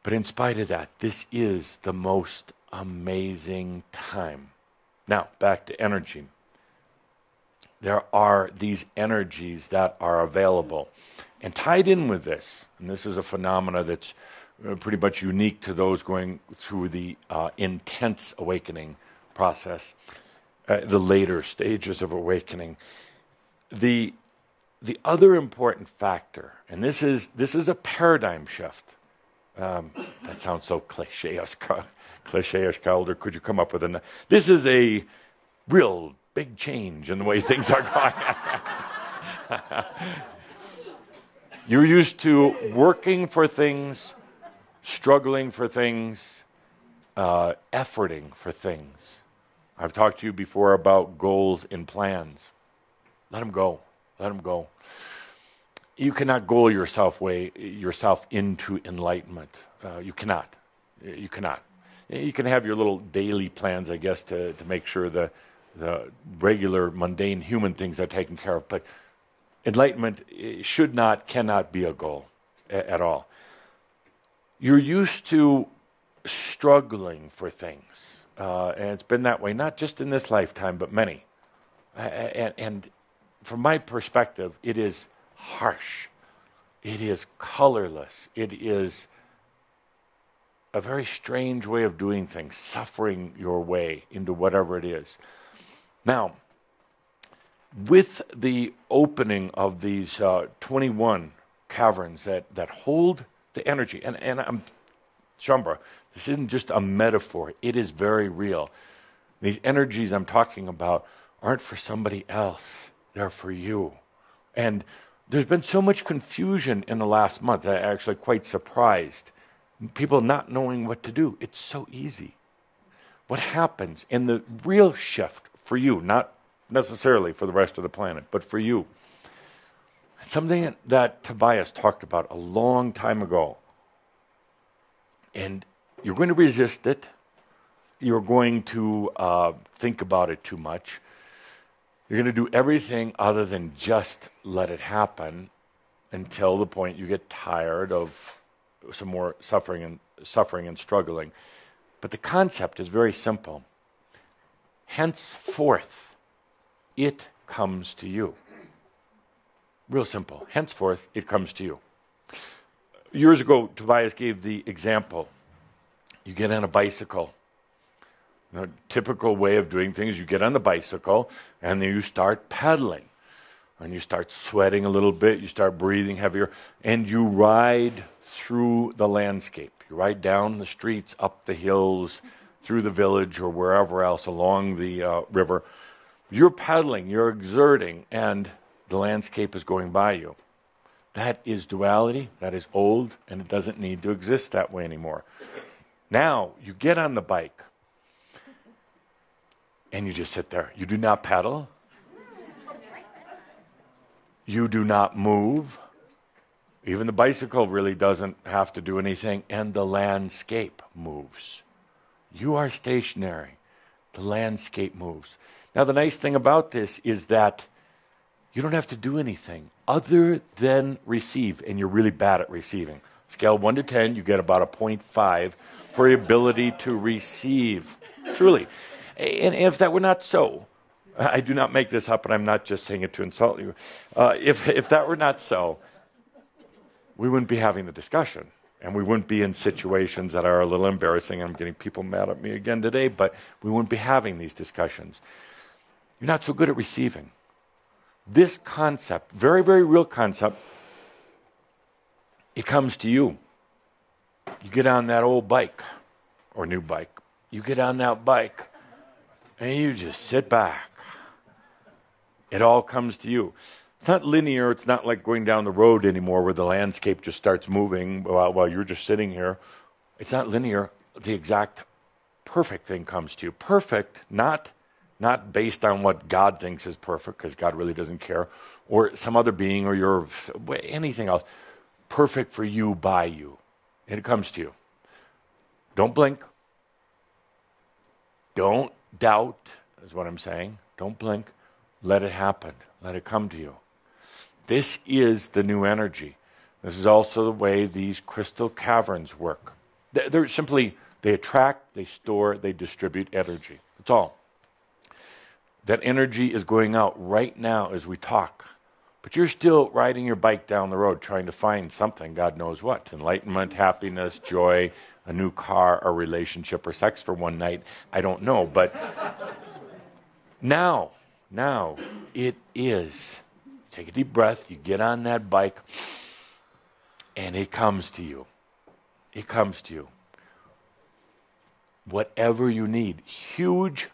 But in spite of that, this is the most amazing time. Now, back to energy. There are these energies that are available. And tied in with this, and this is a phenomena that's pretty much unique to those going through the intense awakening process, the later stages of awakening. The other important factor, and this is a paradigm shift. That sounds so cliche-ish, Calder. Could you come up with this is a real big change in the way things are going. You're used to working for things, struggling for things, efforting for things. I've talked to you before about goals and plans. Let them go. Let them go. You cannot goal yourself into enlightenment. You cannot. You cannot. You can have your little daily plans, I guess, to make sure the regular, mundane human things are taken care of. But enlightenment cannot be a goal at all. You're used to struggling for things. And it's been that way, not just in this lifetime, but many. And from my perspective, it is harsh. It is colorless. It is a very strange way of doing things, suffering your way into whatever it is. Now, with the opening of these 21 caverns that hold the energy, and I'm Shambra, this isn't just a metaphor, it is very real. These energies I'm talking about aren't for somebody else, they're for you. And there's been so much confusion in the last month, I'm actually quite surprised. People not knowing what to do. It's so easy. What happens in the real shift for you, not necessarily for the rest of the planet, but for you, something that Tobias talked about a long time ago. And you're going to resist it. You're going to think about it too much. You're going to do everything other than just let it happen until the point you get tired of some more suffering and struggling. But the concept is very simple. Henceforth, it comes to you. Real simple. Henceforth, it comes to you. Years ago, Tobias gave the example. You get on a bicycle. The typical way of doing things, you get on the bicycle, and then you start pedaling. And you start sweating a little bit, you start breathing heavier, and you ride through the landscape. You ride down the streets, up the hills, through the village, or wherever else along the river. You're pedaling, you're exerting, and the landscape is going by you. That is duality, that is old, and it doesn't need to exist that way anymore. Now, you get on the bike, and you just sit there. You do not pedal. You do not move. Even the bicycle really doesn't have to do anything, and the landscape moves. You are stationary. The landscape moves. Now, the nice thing about this is that you don't have to do anything other than receive, and you're really bad at receiving. Scale 1 to 10, you get about a 0.5 for your ability to receive. Truly. And if that were not so, I do not make this up, and I'm not just saying it to insult you. If that were not so, we wouldn't be having the discussion, and we wouldn't be in situations that are a little embarrassing. I'm getting people mad at me again today, but we wouldn't be having these discussions. You're not so good at receiving. This concept, very, very real concept, it comes to you. You get on that old bike, or new bike. You get on that bike, and you just sit back. It all comes to you. It's not linear. It's not like going down the road anymore where the landscape just starts moving while you're just sitting here. It's not linear. The exact perfect thing comes to you. Perfect, not based on what God thinks is perfect, because God really doesn't care, or some other being or anything else. Perfect for you, by you. And it comes to you. Don't blink. Don't doubt, is what I'm saying. Don't blink. Let it happen. Let it come to you. This is the new energy. This is also the way these crystal caverns work. They're simply, they attract, they store, they distribute energy. That's all. That energy is going out right now as we talk. But you're still riding your bike down the road trying to find something, God knows what. Enlightenment, happiness, joy, a new car, a relationship, or sex for one night. I don't know. But now it is. Take a deep breath. You get on that bike. And it comes to you. It comes to you. Whatever you need. Huge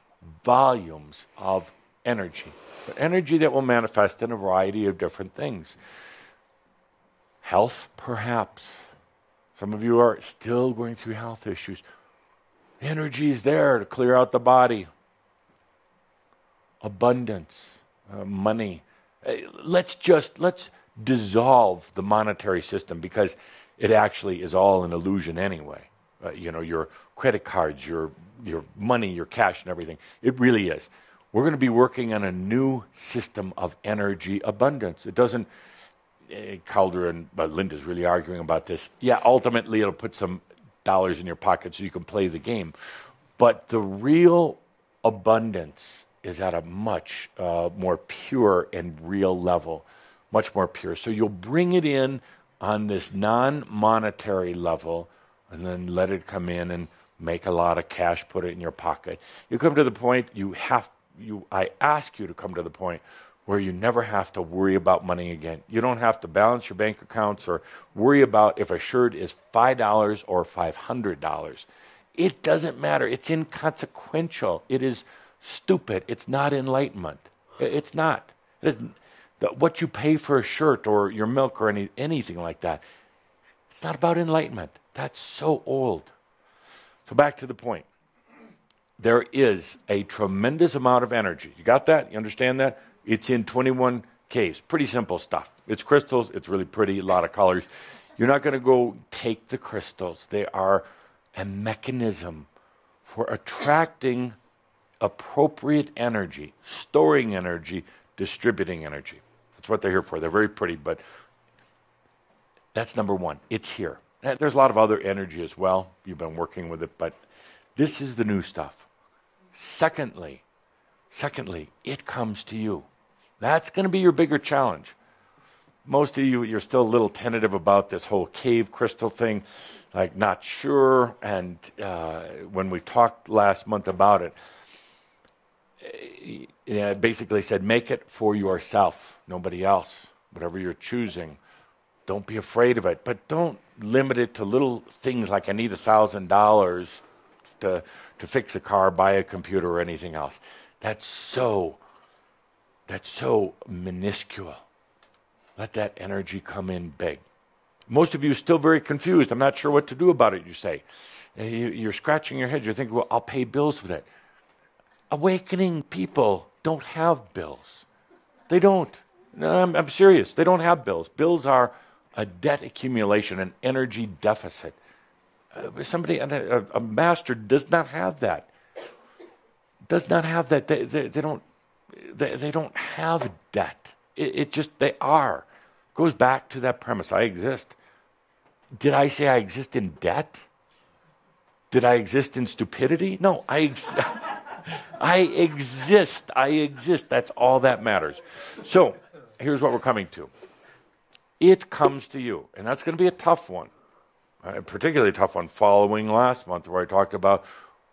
volumes of energy. But energy that will manifest in a variety of different things. Health, perhaps. Some of you are still going through health issues. Energy is there to clear out the body. Abundance, money. Let's dissolve the monetary system because it actually is all an illusion anyway. Your credit cards, your money, your cash and everything. It really is. We're going to be working on a new system of energy abundance. It doesn't, Calder and Linda's really arguing about this. Yeah, ultimately it'll put some dollars in your pocket so you can play the game. But the real abundance is at a much more pure and real level. Much more pure. So you'll bring it in on this non-monetary level and then let it come in and make a lot of cash, put it in your pocket. You come to the point I ask you to come to the point where you never have to worry about money again. You don't have to balance your bank accounts or worry about if a shirt is $5 or $500. It doesn't matter. It's inconsequential. It is stupid. It's not enlightenment. It's not. What you pay for a shirt or your milk or anything like that, it's not about enlightenment. That's so old. So back to the point. There is a tremendous amount of energy. You got that? You understand that? It's in 21 caves. Pretty simple stuff. It's crystals. It's really pretty. A lot of colors. You're not going to go take the crystals. They are a mechanism for attracting appropriate energy, storing energy, distributing energy. That's what they're here for. They're very pretty, but that's number one. It's here. There's a lot of other energy as well. You've been working with it, but this is the new stuff. Secondly, it comes to you. That's going to be your bigger challenge. Most of you, you're still a little tentative about this whole cave crystal thing, like not sure. And when we talked last month about it, it basically said, make it for yourself, nobody else, whatever you're choosing. Don't be afraid of it, but don't limit it to little things like I need $1,000 to fix a car, buy a computer, or anything else. That's so minuscule. Let that energy come in big. Most of you are still very confused. I'm not sure what to do about it, you say. You're scratching your head. You're thinking, well, I'll pay bills with it. Awakening people don't have bills. They don't. No, I'm serious. They don't have bills. Bills are a debt accumulation, an energy deficit. A master does not have that. Does not have that. They don't have debt. It just, they are. Goes back to that premise. I exist. Did I say I exist in debt? Did I exist in stupidity? No, I exist. I exist. That's all that matters. So, here's what we're coming to. It comes to you. And that's going to be a tough one. A particularly tough one following last month where I talked about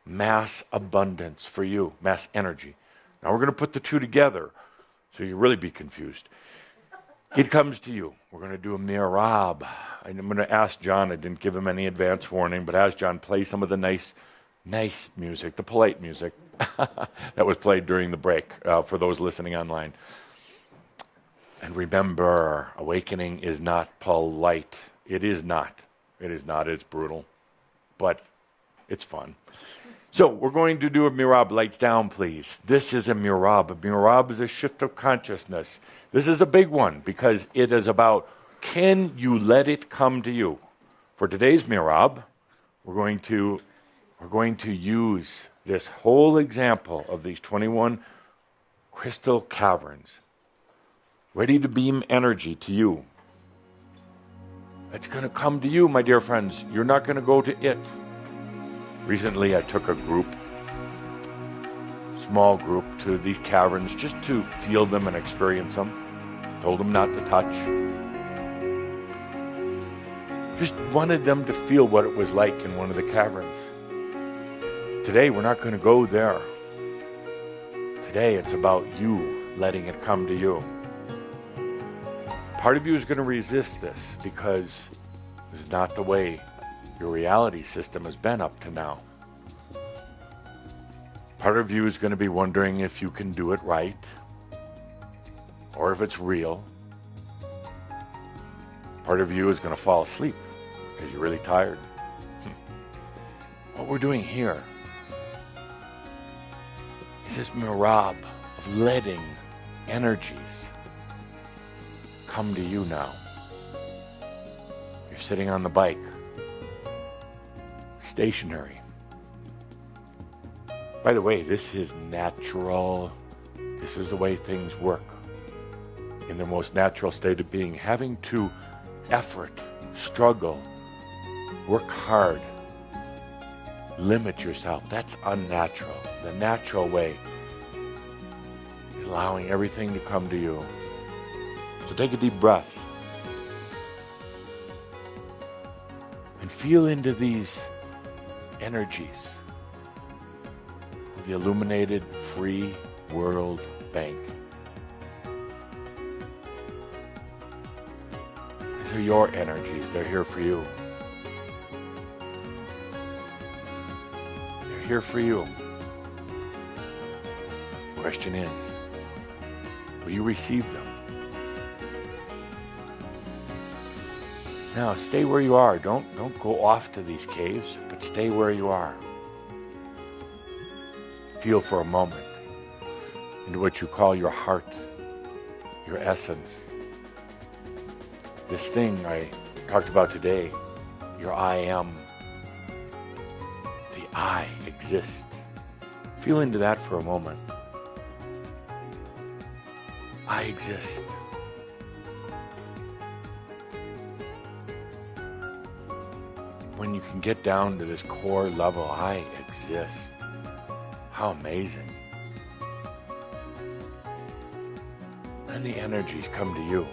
mass abundance for you, mass energy. Now we're going to put the two together so you really be confused. It comes to you. We're going to do a Merabh. I'm going to ask John, I didn't give him any advance warning, but ask John, play some of the nice music, the polite music that was played during the break for those listening online. And remember, awakening is not polite. It is not. It is not. It's brutal. But it's fun. So we're going to do a Merabh. Lights down, please. This is a Merabh. A Merabh is a shift of consciousness. This is a big one because it is about, can you let it come to you? For today's Merabh, we're going to use this whole example of these 21 crystal caverns, ready to beam energy to you. It's going to come to you, my dear friends. You're not going to go to it. Recently, I took a group, small group, to these caverns just to feel them and experience them. Told them not to touch. Just wanted them to feel what it was like in one of the caverns. Today, we're not going to go there. Today, it's about you letting it come to you. Part of you is going to resist this because this is not the way your reality system has been up to now. Part of you is going to be wondering if you can do it right or if it's real. Part of you is going to fall asleep because you're really tired. What we're doing here is this Merabh of letting energies come to you now. You're sitting on the bike, stationary. By the way, this is natural. This is the way things work in their most natural state of being. Having to effort, struggle, work hard, limit yourself, that's unnatural. The natural way is allowing everything to come to you. So take a deep breath and feel into these energies of the illuminated free world bank. These are your energies. They're here for you. They're here for you. The question is, will you receive them? Now, stay where you are. Don't go off to these caves, but stay where you are. Feel for a moment into what you call your heart, your essence. This thing I talked about today, your I am. The I exist. Feel into that for a moment. I exist. When you can get down to this core level, I exist. How amazing. And the energies come to you.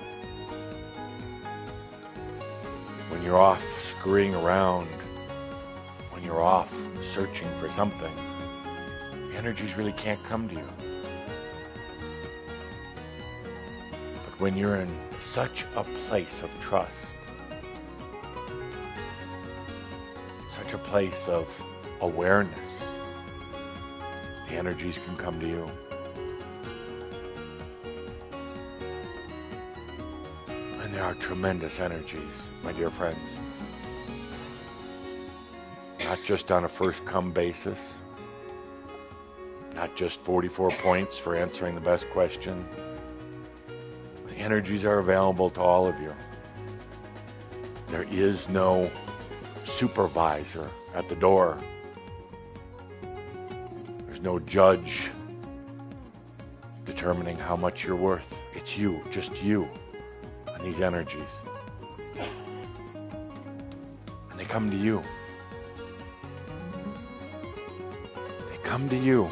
When you're off scurrying around, when you're off searching for something, the energies really can't come to you. But when you're in such a place of trust, such a place of awareness, the energies can come to you. And there are tremendous energies, my dear friends. Not just on a first-come basis, not just 44 points for answering the best question. The energies are available to all of you. There is no supervisor at the door. There's no judge determining how much you're worth. It's you, just you, and these energies. And they come to you. They come to you.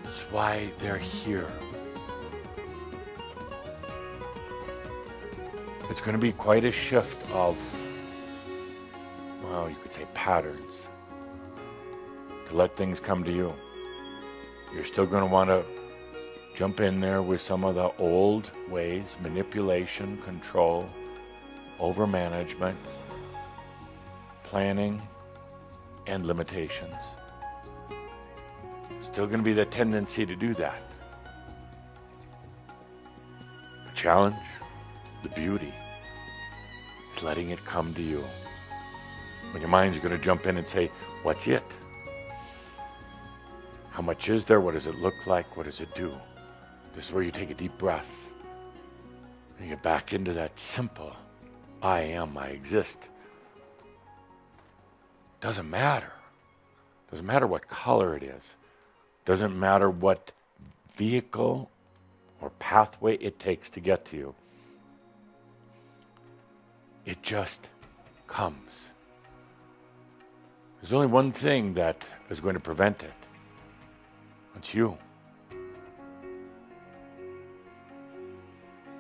That's why they're here. It's going to be quite a shift of, well, you could say patterns, to let things come to you. You're still going to want to jump in there with some of the old ways, manipulation, control, overmanagement, planning, and limitations. Still going to be the tendency to do that. The challenge, the beauty, is letting it come to you. When your mind's going to jump in and say, what's it? How much is there? What does it look like? What does it do? This is where you take a deep breath. And you get back into that simple, I am, I exist. Doesn't matter. Doesn't matter what color it is. Doesn't matter what vehicle or pathway it takes to get to you. It just comes. There's only one thing that is going to prevent it. It's you.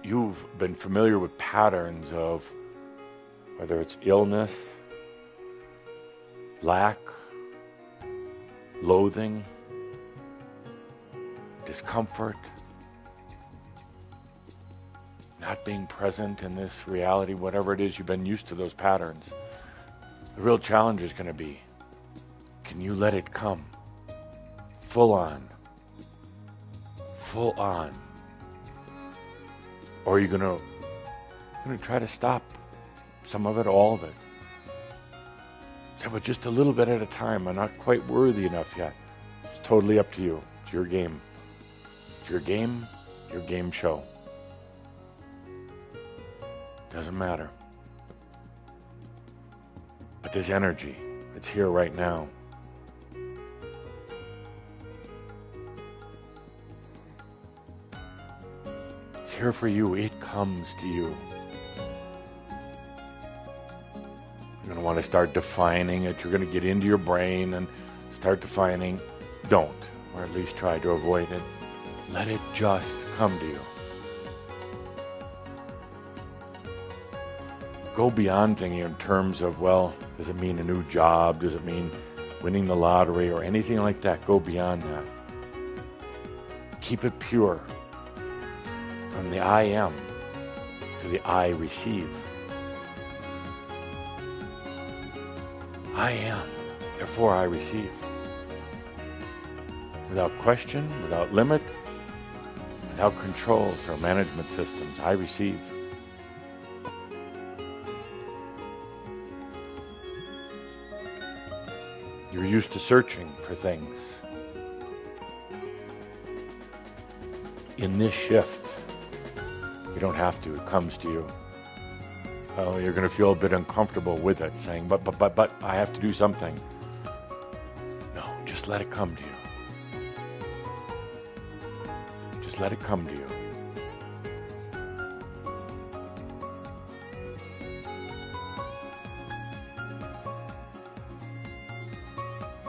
You've been familiar with patterns of whether it's illness, lack, loathing, discomfort, not being present in this reality, whatever it is, you've been used to those patterns. The real challenge is going to be, can you let it come? Full on. Full on. Or are you going to try to stop some of it, all of it? Yeah, but just a little bit at a time. I'm not quite worthy enough yet. It's totally up to you. It's your game. It's your game show. Doesn't matter. But this energy, it's here right now. It's here for you. It comes to you. You're going to want to start defining it. You're going to get into your brain and start defining. Don't, or at least try to avoid it. Let it just come to you. Go beyond thinking in terms of, well, does it mean a new job? Does it mean winning the lottery or anything like that? Go beyond that. Keep it pure. From the I am to the I receive. I am, therefore I receive. Without question, without limit, without controls or management systems, I receive. You're used to searching for things. In this shift, you don't have to, it comes to you. Oh, you're going to feel a bit uncomfortable with it, saying, but I have to do something. No, just let it come to you. Just let it come to you.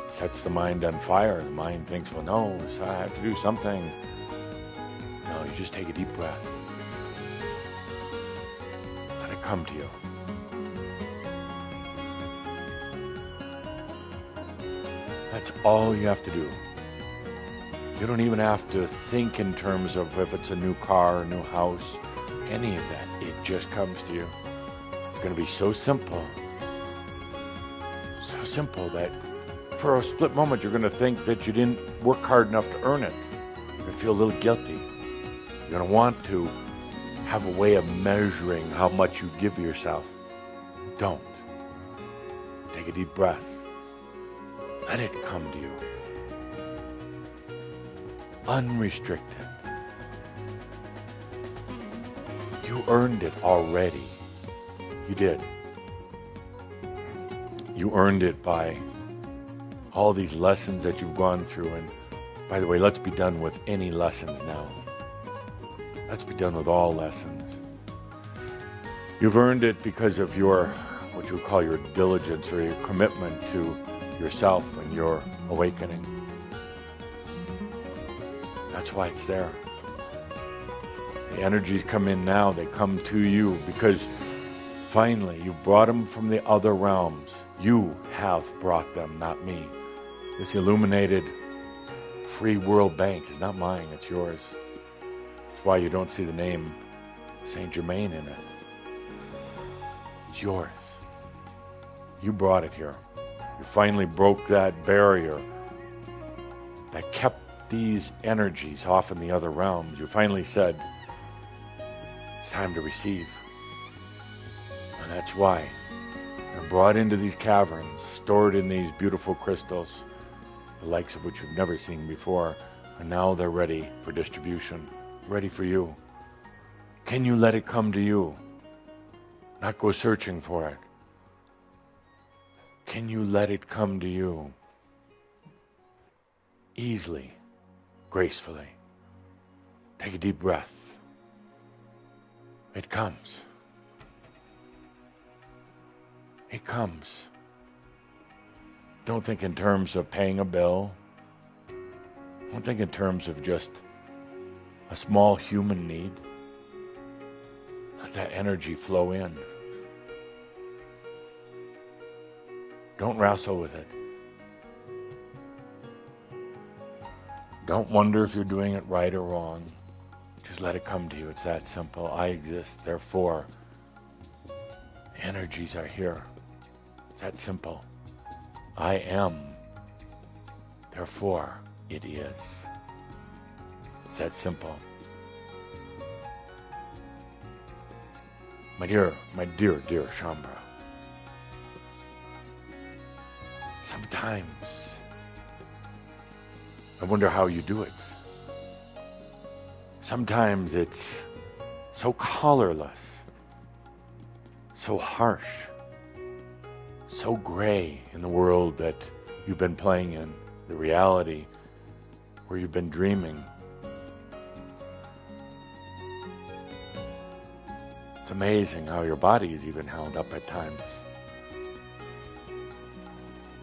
Sets the mind on fire. The mind thinks, well, no, so I have to do something. No, you just take a deep breath. Let it come to you. That's all you have to do. You don't even have to think in terms of if it's a new car, a new house, any of that. It just comes to you. It's going to be so simple. So simple that for a split moment, you're going to think that you didn't work hard enough to earn it. You're going to feel a little guilty. You're going to want to have a way of measuring how much you give yourself. Don't. Take a deep breath. Let it come to you. Unrestricted. You earned it already. You did. You earned it by all these lessons that you've gone through. And by the way, let's be done with any lessons now. Let's be done with all lessons. You've earned it because of your, what you would call your diligence or your commitment to yourself and your awakening. That's why it's there. The energies come in now, they come to you because finally you brought them from the other realms. You have brought them, not me. This illuminated free world bank is not mine, it's yours. That's why you don't see the name Saint Germain in it. It's yours. You brought it here. You finally broke that barrier that kept these energies off in the other realms. You finally said, it's time to receive. And that's why they're brought into these caverns, stored in these beautiful crystals, the likes of which you've never seen before, and now they're ready for distribution, ready for you. Can you let it come to you? Not go searching for it. Can you let it come to you? Easily, gracefully. Take a deep breath. It comes. It comes. Don't think in terms of paying a bill. Don't think in terms of just a small human need. Let that energy flow in. Don't wrestle with it. Don't wonder if you're doing it right or wrong. Just let it come to you. It's that simple. I exist, therefore, energies are here. It's that simple. I am, therefore, it is. It's that simple. My dear Shambhala, sometimes I wonder how you do it. Sometimes it's so colorless, so harsh, so gray in the world that you've been playing in, the reality where you've been dreaming. It's amazing how your body is even held up at times.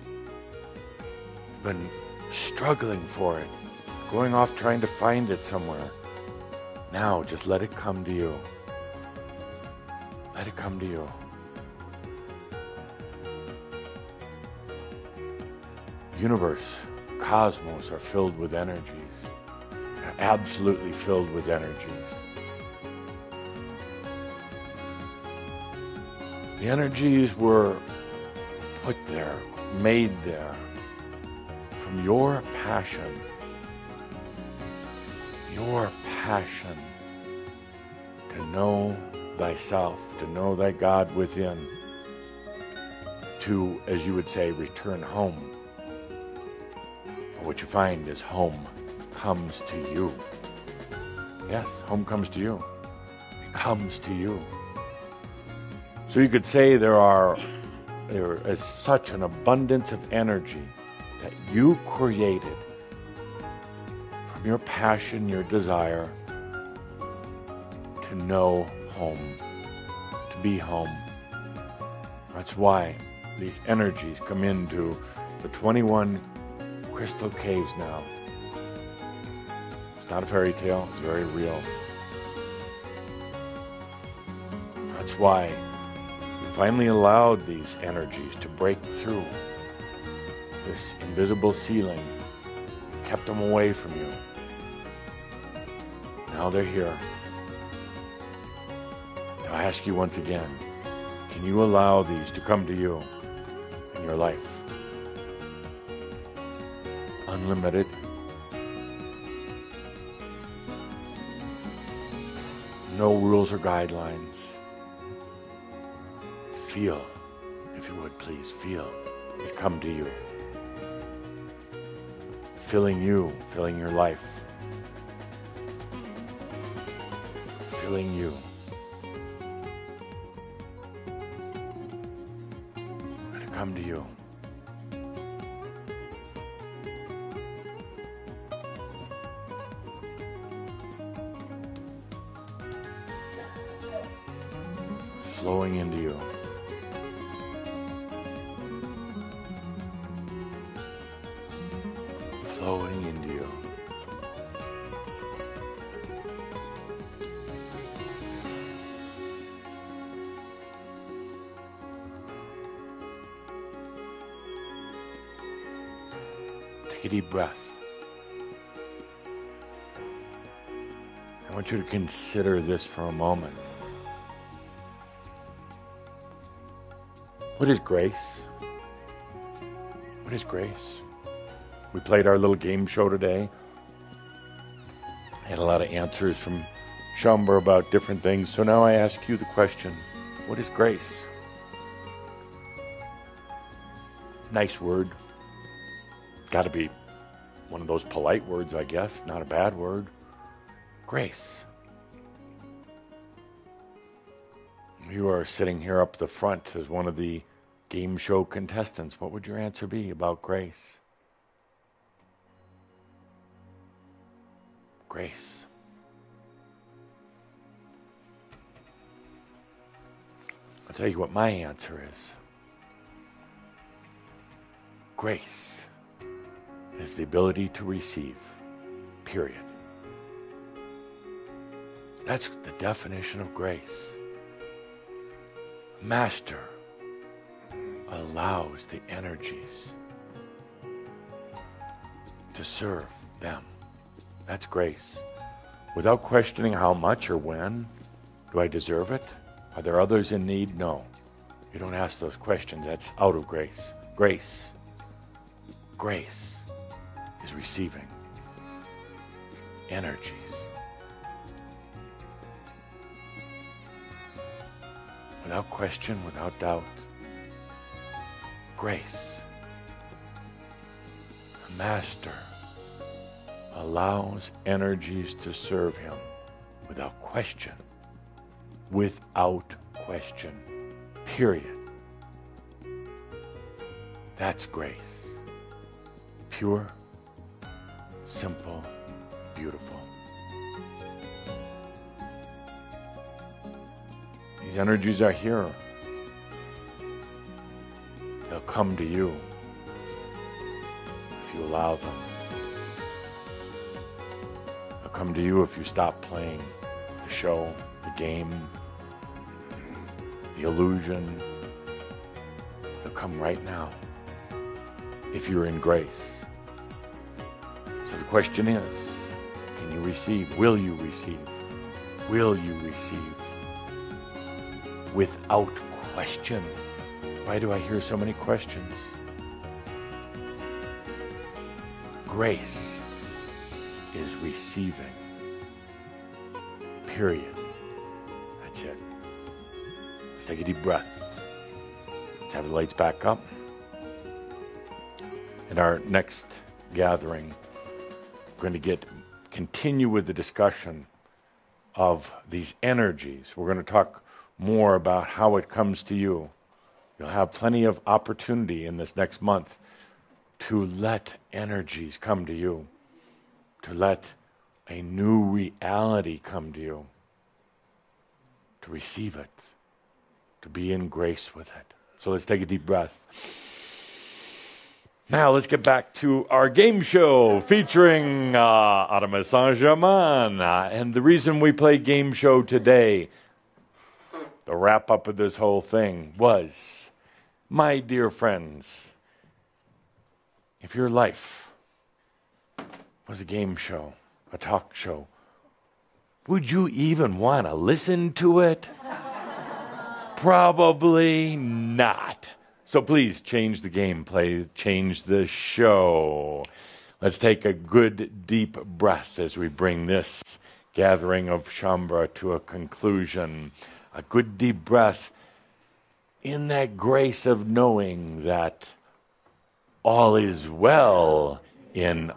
You've been struggling for it, going off trying to find it somewhere. Now just let it come to you. Let it come to you. Universe, cosmos are filled with energies. They're absolutely filled with energies. The energies were put there, made there, from your passion to know thyself, to know thy God within, to, as you would say, return home. But what you find is home comes to you. Yes, home comes to you. It comes to you. So you could say there is such an abundance of energy that you created from your passion, your desire to know home, to be home. That's why these energies come into the 21 crystal caves now. It's not a fairy tale, it's very real. That's why you finally allowed these energies to break through this invisible ceiling, kept them away from you. Now they're here. I ask you once again, can you allow these to come to you in your life? Unlimited. No rules or guidelines. Feel, if you would please, feel it come to you. Filling you, filling your life. Filling you. Let it come to you. Flowing into you. Flowing into you. Take a deep breath. I want you to consider this for a moment. What is grace? What is grace? We played our little game show today. I had a lot of answers from Shambhala about different things. So now I ask you the question, what is grace? Nice word. Got to be one of those polite words, I guess. Not a bad word. Grace. You are sitting here up the front as one of the game show contestants. What would your answer be about grace? Grace. I'll tell you what my answer is. Grace is the ability to receive, period. That's the definition of grace. Master allows the energies to serve them. That's grace. Without questioning how much or when. Do I deserve it? Are there others in need? No. You don't ask those questions. That's out of grace. Grace. Grace is receiving energies. Without question, without doubt. Grace. The Master allows energies to serve him without question. Without question. Period. That's grace. Pure, simple, beautiful. These energies are here. They'll come to you if you allow them. They'll come to you if you stop playing the show, the game, the illusion. They'll come right now if you're in grace. So the question is, can you receive? Will you receive? Will you receive? Without question. Why do I hear so many questions? Grace is receiving. Period. That's it. Let's take a deep breath. Let's have the lights back up. In our next gathering, we're going to continue with the discussion of these energies. We're going to talk more about how it comes to you. You'll have plenty of opportunity in this next month to let energies come to you, to let a new reality come to you, to receive it, to be in grace with it. So let's take a deep breath. Now let's get back to our game show featuring Adamus Saint-Germain. And the reason we play game show today, the wrap-up of this whole thing, was, my dear friends, if your life was a game show, a talk show, would you even want to listen to it? Probably not. So please change the gameplay, change the show. Let's take a good deep breath as we bring this gathering of Shambhala to a conclusion. A good deep breath in that grace of knowing that all is well in